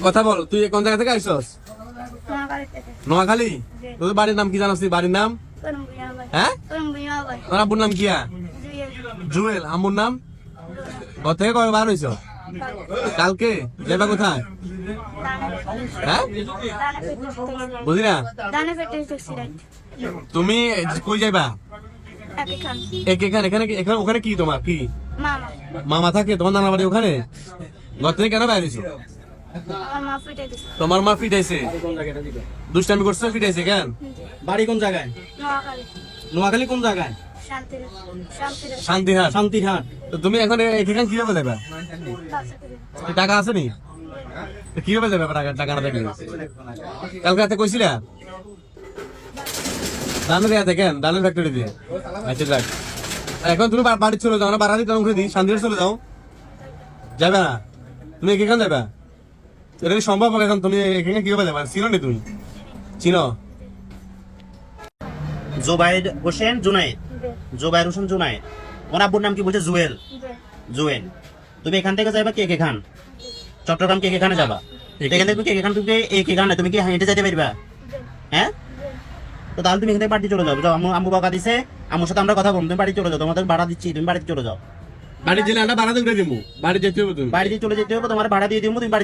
কথা বল, তুই কোন জায়গা থেকে আইসস? নোয়াখালী। তোর বাড়ির নাম কি জানাস? বাড়ির নাম হ্যাঁ? তোর আব্বুর নাম কিয়া? জুয়েল। আম্মুর নাম? ঘর থেকে কবে বার হইছ? কালকে। যাবা কোথায়? হ্যাঁ বুঝি না। তুমি কই যাইবা? এখানে ওখানে কি তোমার কি মামা থাকে? তোমার নানা বাড়ি ওখানে? ঘর থেকে কেন বাইরে? তোমার মা পিটাইছে? দুষ্টামি করছো? পিটাইছে কেন? বাড়ি কোন জায়গায়? নোয়াখালী কোন জায়গায়? শান্তিহাট। শান্তিহাট। তো তুমি এখন এখানে কিভাবে দেবা? টাকা আছে নি? কিভাবে দেবে টাকা না দেখলে? কালকে রাতে কইছিলা দানের দেয়াতে কেন? দানের ফ্যাক্টরি দিয়ে। আচ্ছা যাক, এখন তুমি বাড়ি চলে যাও না? বাড়া দিতে করে দিই, শান্তিহাট চলে যাও। যাবে না? তুমি এখানে যাবা? এটা কি সম্ভব? এখন তুমি এখানে কিভাবে যাবা? চিনো নি তুমি? চিনো? জোবাইর হোসেন জুনাইদ। জোবাইর হোসেন জুনাইদ। ওনার আব্বুর নাম কি বলছে? জুয়েল। জুয়েল। তুমি এখান থেকে যাবা কে খান? চট্টগ্রাম কে খানে যাবা? এখান থেকে কে খান? তুমি কে খান? তুমি কি হেঁটে যেতে পারবা? হ্যাঁ, তো তাহলে তুমি এখান থেকে বাড়ি চলে যাও। যাও, আম্মু বাবা দিছে, আম্মুর সাথে আমরা কথা বলবো। তুমি বাড়ি চলে যাও, তোমাদের ভাড়া দিচ্ছি, তুমি বাড়িতে চলে যাও। বাড়ি জেলে আমরা ভাড়া দিয়ে দিব। বাড়ি যেতে হবে, তুমি বাড়িতে চলে যেতে হবে, তোমার ভাড়া দিয়ে দিব, তুমি বাড়ি